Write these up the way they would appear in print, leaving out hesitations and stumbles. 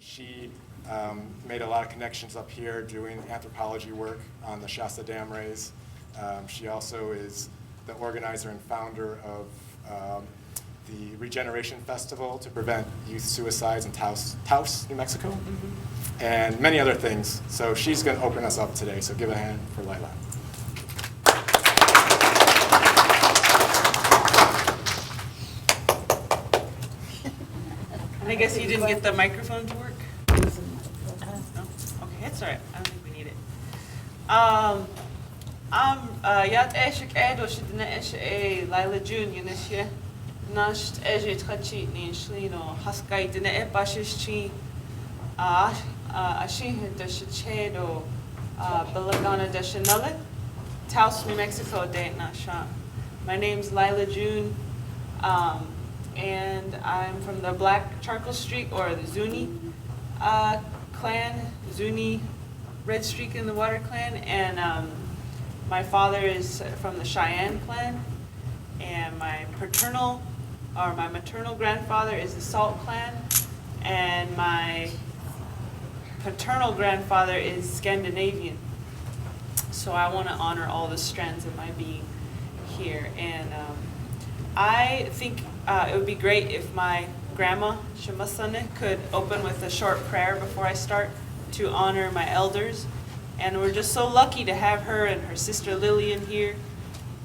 She made a lot of connections up here doing anthropology work on the Shasta Dam raise. She also is the organizer and founder of the Regeneration Festival to prevent youth suicides in Taos, New Mexico, and many other things. So she's going to open us up today, so give a hand for Lyla. I guess you didn't get the microphone to work? No? Okay, it's all right. I don't think we need it. I'm Yat Eshik Edo Shidna Lyla June Yunisha Nasht Ejit Hachi Nishlino Haskai Dine Bashishi Ashin Deshichedo Belagana Deshanale Taos, New Mexico, Date Nasha. My name's Lyla June. And I'm from the Black Charcoal Streak, or the Zuni clan, Zuni Red Streak in the Water clan, and my father is from the Cheyenne clan, and my maternal grandfather is the Salt clan, and my paternal grandfather is Scandinavian. So I want to honor all the strands of my being here, and I think it would be great if my grandma, Shemasane, could open with a short prayer before I start to honor my elders. And we're just so lucky to have her and her sister Lillian here.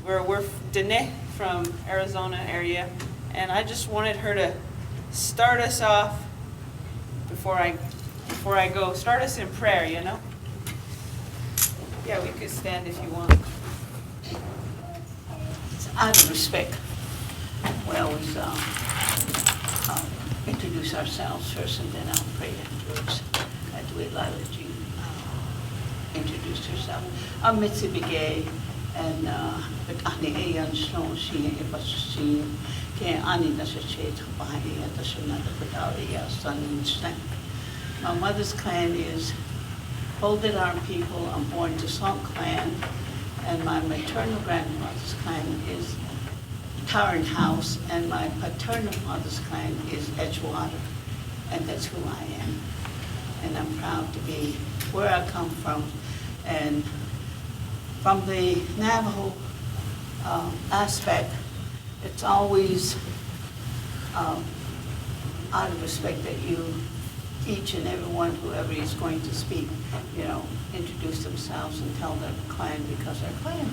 We're Diné from Arizona area. And I just wanted her to start us off before I go. Start us in prayer, you know? Yeah, we could stand if you want. Out of respect, we always introduce ourselves first, and then I'll pray afterwards. The way Lyla June introduced herself. I'm Mitzi Begay, and Ani Ayan Snow, she Epashi, Ke Ani Nasachet, Bahi, Tashanata Padaria, Sun and Snap. My mother's clan is Folded Arm People. I'm born to Salt clan, and my maternal grandmother's clan is Tarrant House, and my paternal father's clan is Edgewater, and that's who I am. And I'm proud to be where I come from. And from the Navajo aspect, it's always out of respect that you, each and every one, whoever is going to speak, introduce themselves and tell their clan, because our clan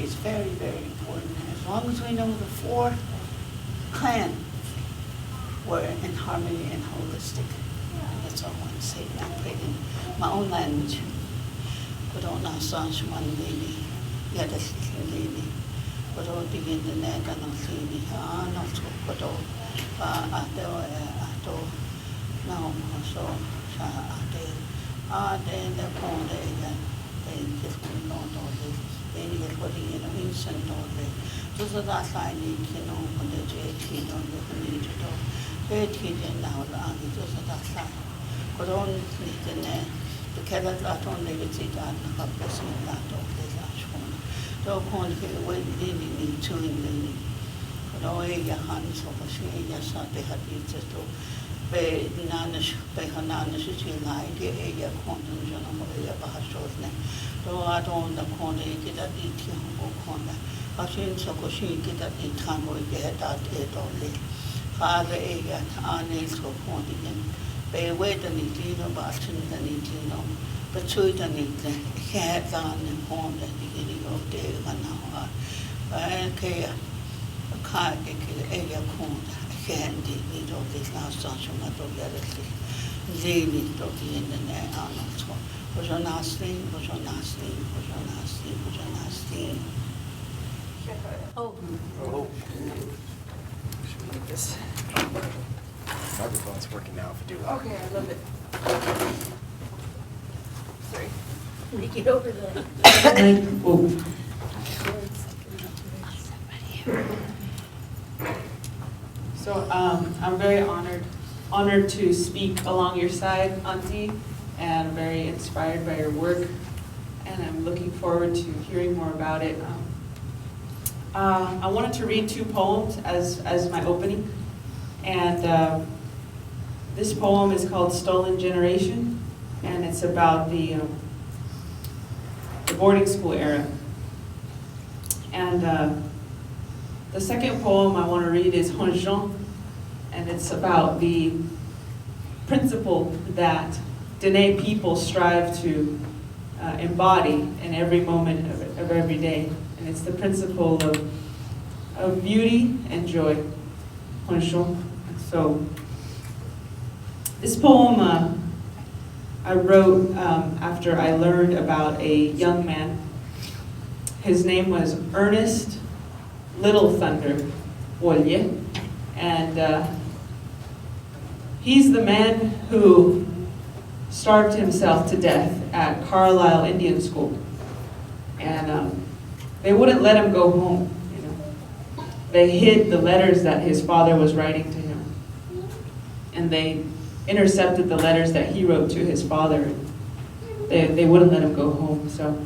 is very, very important. As long as we know the four clan, we're in harmony and holistic. And that's all I want to say. I pray in my own language. This. Microphone's working now if you do that. Okay, I love it. Sorry. Make it over there. So I'm very honored to speak along your side, Auntie, and I'm very inspired by your work, and I'm looking forward to hearing more about it. I wanted to read two poems as my opening, and This poem is called Stolen Generation, and it's about the boarding school era. And the second poem I want to read is Honjon, and it's about the principle that Diné people strive to embody in every moment of every day. And it's the principle of beauty and joy. Honjon. So this poem I wrote after I learned about a young man. His name was Ernest Little Thunder Wolye, and he's the man who starved himself to death at Carlisle Indian School. And they wouldn't let him go home, you know. They hid the letters that his father was writing to him. And they intercepted the letters that he wrote to his father. They wouldn't let him go home. So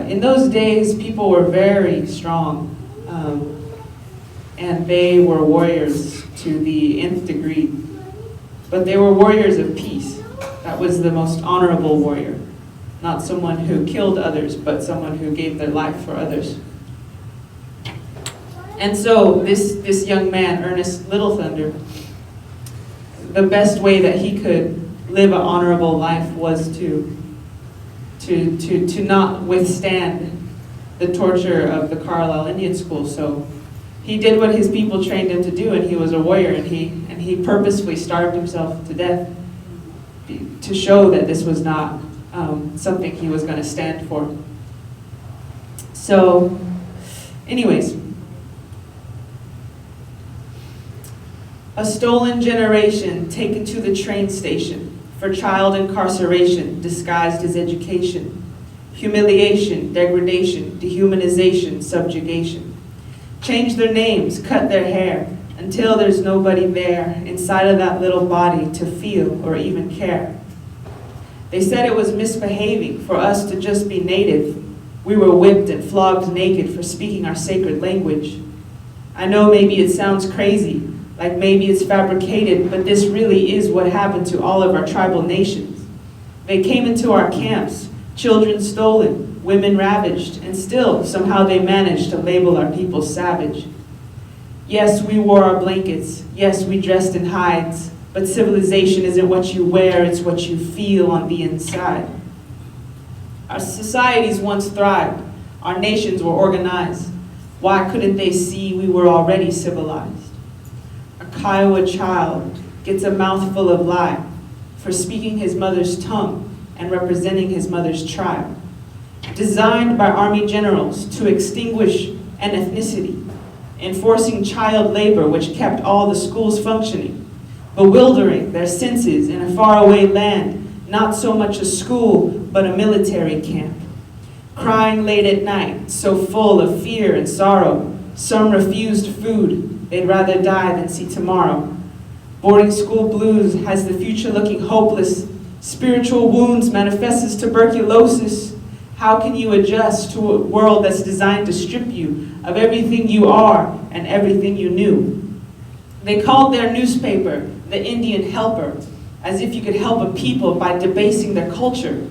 in those days, people were very strong. And they were warriors to the nth degree. But they were warriors of peace. That was the most honorable warrior. Not someone who killed others, but someone who gave their life for others. And so this young man, Ernest Little Thunder, the best way that he could live an honorable life was to not withstand the torture of the Carlisle Indian School. So he did what his people trained him to do, and he was a warrior, and he purposefully starved himself to death to show that this was not something he was going to stand for. So, anyways, a stolen generation taken to the train station for child incarceration disguised as education, humiliation, degradation, dehumanization, subjugation. Change their names, cut their hair, until there's nobody there inside of that little body to feel or even care. They said it was misbehaving for us to just be native. We were whipped and flogged naked for speaking our sacred language. I know maybe it sounds crazy, like maybe it's fabricated, but this really is what happened to all of our tribal nations. They came into our camps, children stolen, women ravaged, and still somehow they managed to label our people savage. Yes, we wore our blankets. Yes, we dressed in hides. But civilization isn't what you wear, it's what you feel on the inside. Our societies once thrived. Our nations were organized. Why couldn't they see we were already civilized? A Kiowa child gets a mouthful of lie for speaking his mother's tongue and representing his mother's tribe. Designed by army generals to extinguish an ethnicity, enforcing child labor which kept all the schools functioning, bewildering their senses in a faraway land, not so much a school, but a military camp. Crying late at night, so full of fear and sorrow, some refused food, they'd rather die than see tomorrow. Boarding school blues has the future looking hopeless, spiritual wounds manifest as tuberculosis. How can you adjust to a world that's designed to strip you of everything you are and everything you knew? They called their newspaper the Indian Helper, as if you could help a people by debasing their culture.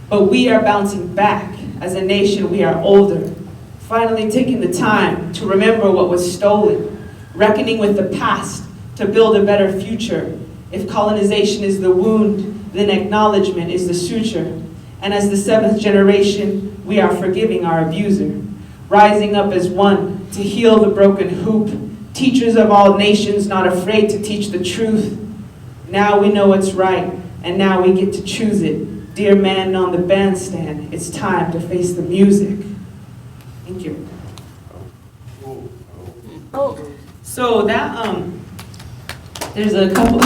But we are bouncing back. As a nation, we are older, finally taking the time to remember what was stolen, reckoning with the past to build a better future. If colonization is the wound, then acknowledgement is the suture. And as the seventh generation, we are forgiving our abuser, rising up as one to heal the broken hoop. Teachers of all nations not afraid to teach the truth. Now we know what's right, and now we get to choose it. Dear man on the bandstand, it's time to face the music. Thank you. Oh, so that, there's a couple,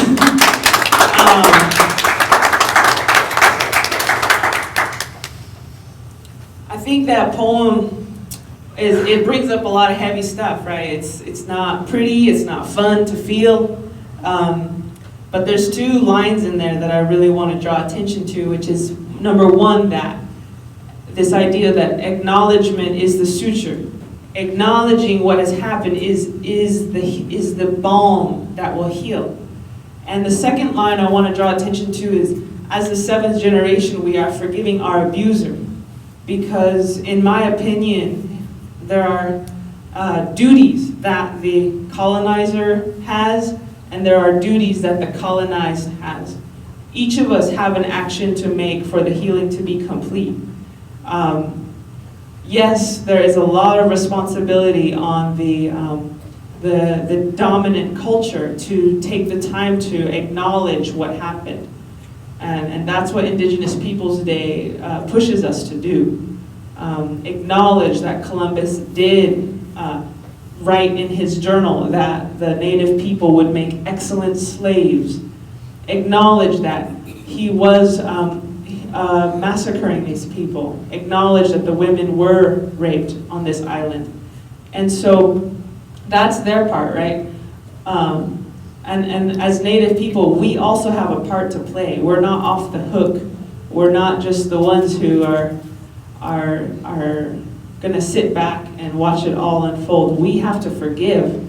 I think that poem it brings up a lot of heavy stuff, right? It's not pretty, it's not fun to feel, but there's two lines in there that I really want to draw attention to, which is number one, that this idea that acknowledgement is the suture. Acknowledging what has happened is the balm that will heal. And the second line I want to draw attention to is, as the seventh generation, we are forgiving our abuser. Because in my opinion, there are duties that the colonizer has, and there are duties that the colonized has. Each of us have an action to make for the healing to be complete. Yes, there is a lot of responsibility on the dominant culture to take the time to acknowledge what happened. And that's what Indigenous Peoples Day pushes us to do. Acknowledge that Columbus did write in his journal that the Native people would make excellent slaves. Acknowledge that he was massacring these people. Acknowledge that the women were raped on this island. And so that's their part, right? And as Native people, we also have a part to play. We're not off the hook. We're not just the ones who are gonna sit back and watch it all unfold. We have to forgive.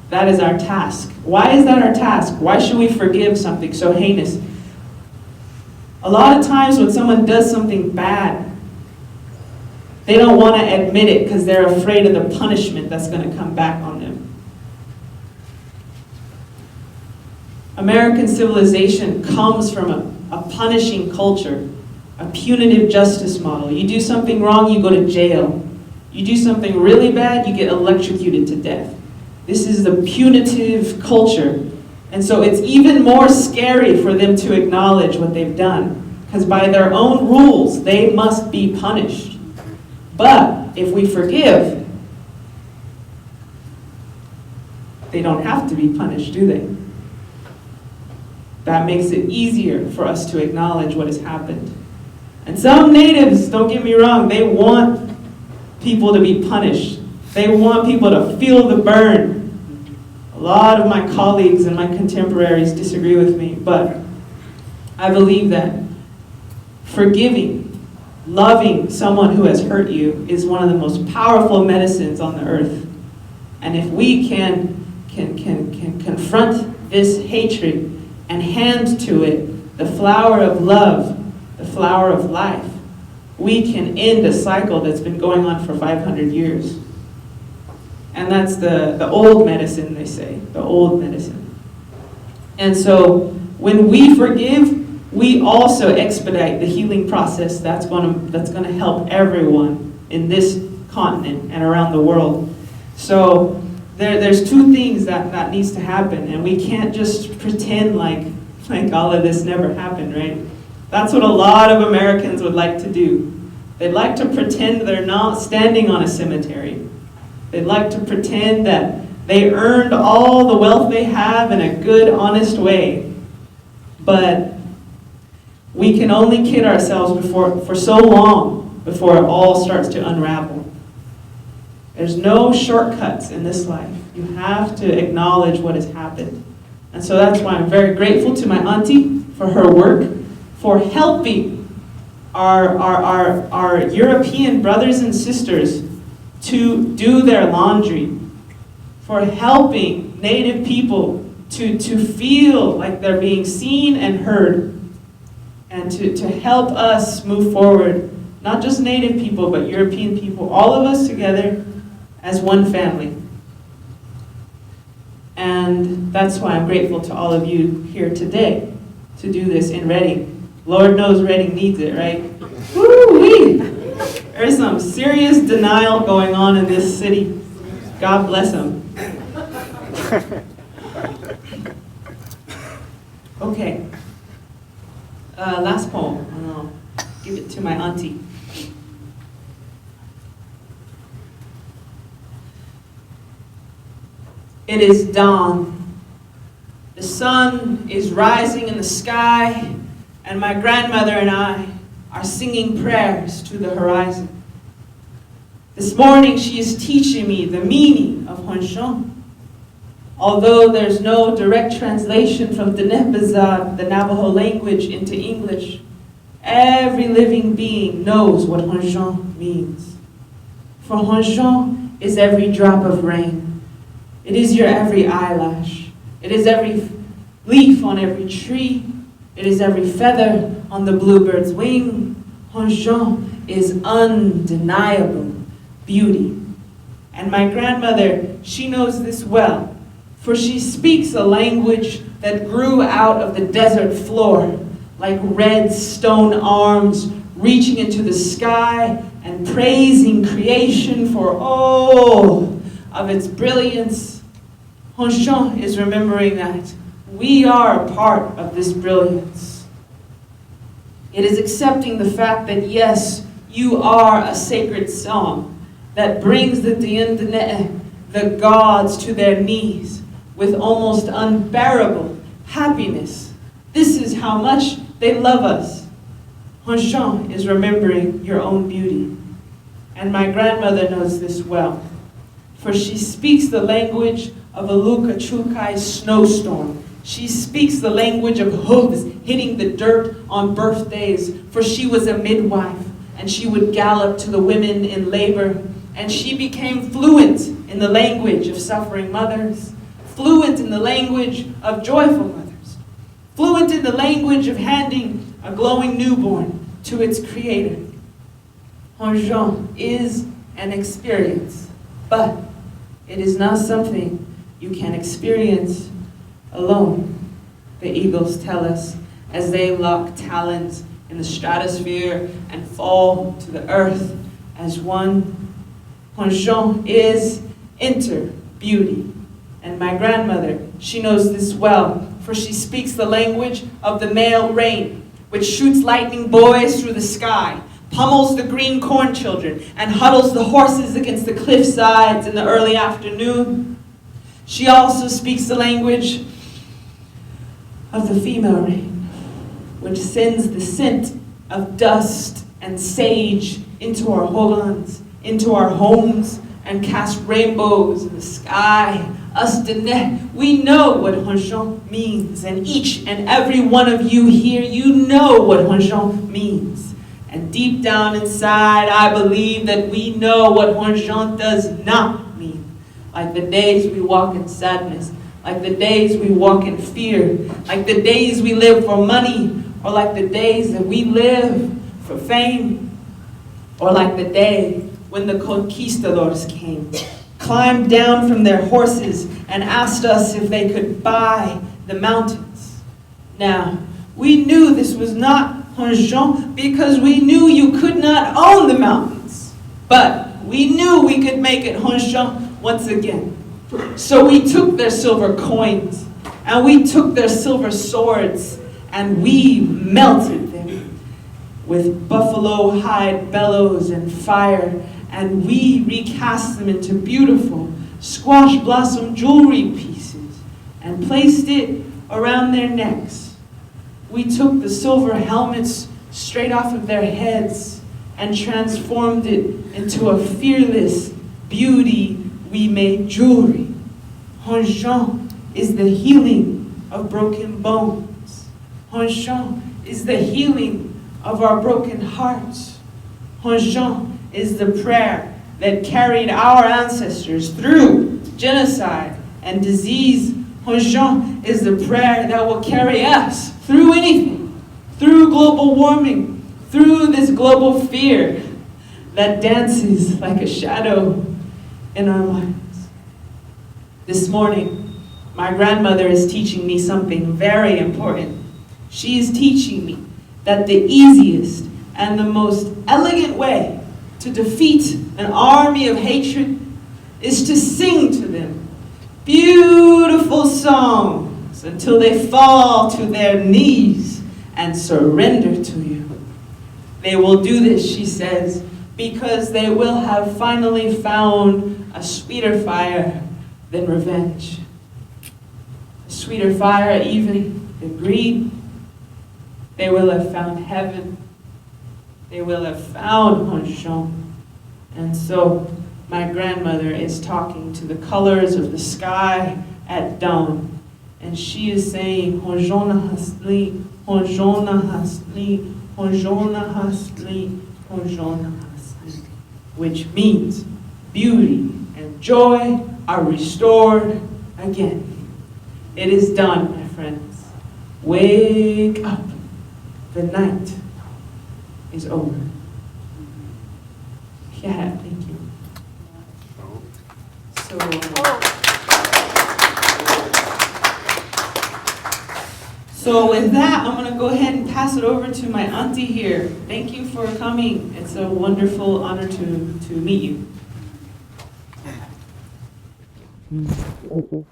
That is our task. Why is that our task? Why should we forgive something so heinous? A lot of times when someone does something bad, they don't want to admit it because they're afraid of the punishment that's going to come back on them. American civilization comes from a punishing culture, a punitive justice model. You do something wrong, you go to jail. You do something really bad, you get electrocuted to death. This is the punitive culture. And so it's even more scary for them to acknowledge what they've done, because by their own rules, they must be punished. But if we forgive, they don't have to be punished, do they? That makes it easier for us to acknowledge what has happened. And some natives, don't get me wrong, they want people to be punished. They want people to feel the burn. A lot of my colleagues and my contemporaries disagree with me, but I believe that forgiving, loving someone who has hurt you is one of the most powerful medicines on the earth. And if we can confront this hatred and hand to it the flower of love, the flower of life, we can end a cycle that's been going on for 500 years. And that's the old medicine, they say, the old medicine. And so when we forgive, we also expedite the healing process that's going to help everyone in this continent and around the world. So there's two things that needs to happen, and we can't just pretend like all of this never happened, right? That's what a lot of Americans would like to do. They'd like to pretend they're not standing on a cemetery. They'd like to pretend that they earned all the wealth they have in a good, honest way. But we can only kid ourselves for so long before it all starts to unravel. There's no shortcuts in this life. You have to acknowledge what has happened. And so that's why I'm very grateful to my auntie for her work, for helping our European brothers and sisters to do their laundry, for helping Native people to feel like they're being seen and heard, and to help us move forward, not just Native people, but European people, all of us together as one family. And that's why I'm grateful to all of you here today to do this in Reading. Lord knows Reading needs it, right? Woo-wee! There's some serious denial going on in this city. God bless them. Okay. Last poem, and I'll give it to my auntie. It is dawn. The sun is rising in the sky, and my grandmother and I are singing prayers to the horizon. This morning she is teaching me the meaning of Honshon. Although there's no direct translation from Diné Tah, the Navajo language, into English, every living being knows what Honshon means. For Honshon is every drop of rain. It is your every eyelash. It is every leaf on every tree. It is every feather on the bluebird's wing. Honjon is undeniable beauty. And my grandmother, she knows this well, for she speaks a language that grew out of the desert floor, like red stone arms reaching into the sky and praising creation for all of its brilliance. Honjon is remembering that we are a part of this brilliance. It is accepting the fact that yes, you are a sacred song that brings the Diné Tah, the gods, to their knees with almost unbearable happiness. This is how much they love us. Honjon is remembering your own beauty. And my grandmother knows this well, for she speaks the language of a Lukachukai snowstorm. She speaks the language of hooves hitting the dirt on birthdays, for she was a midwife, and she would gallop to the women in labor, and she became fluent in the language of suffering mothers, fluent in the language of joyful mothers, fluent in the language of handing a glowing newborn to its creator. Honjon is an experience, but it is not something you can experience alone. The eagles tell us as they lock talons in the stratosphere and fall to the earth as one. Honjon is inter-beauty. And my grandmother, she knows this well, for she speaks the language of the male rain, which shoots lightning boys through the sky, pummels the green corn children, and huddles the horses against the cliff sides in the early afternoon. She also speaks the language of the female rain, which sends the scent of dust and sage into our homelands, into our homes, and cast rainbows in the sky. Us Diné, we know what Honjon means, and each and every one of you here, you know what Honjon means. And deep down inside, I believe that we know what Honjon does not mean. Like the days we walk in sadness, like the days we walk in fear, like the days we live for money, or like the days that we live for fame, or like the day when the conquistadors came, climbed down from their horses and asked us if they could buy the mountains. Now, we knew this was not Honjon because we knew you could not own the mountains, but we knew we could make it Honjon once again. So we took their silver coins, and we took their silver swords, and we melted them with buffalo hide bellows and fire, and we recast them into beautiful squash blossom jewelry pieces and placed it around their necks. We took the silver helmets straight off of their heads and transformed it into a fearless beauty. We made jewelry. Honjon is the healing of broken bones. Honjon is the healing of our broken hearts. Honjon is the prayer that carried our ancestors through genocide and disease. Honjon is the prayer that will carry us through anything, through global warming, through this global fear that dances like a shadow in our minds. This morning, my grandmother is teaching me something very important. She is teaching me that the easiest and the most elegant way to defeat an army of hatred is to sing to them beautiful songs until they fall to their knees and surrender to you. They will do this, she says, because they will have finally found a sweeter fire than revenge. A sweeter fire even than greed. They will have found heaven. They will have found Honjon. And so my grandmother is talking to the colors of the sky at dawn. And she is saying, Honjona hasli, Honjona hasli, Honjona hasli, Honjona hasli. Which means beauty and joy are restored again. It is done, my friends. Wake up. The night is over. Yeah, thank you. So with that, I'm going to go ahead and pass it over to my auntie here. Thank you for coming. It's a wonderful honor to meet you. Thank you.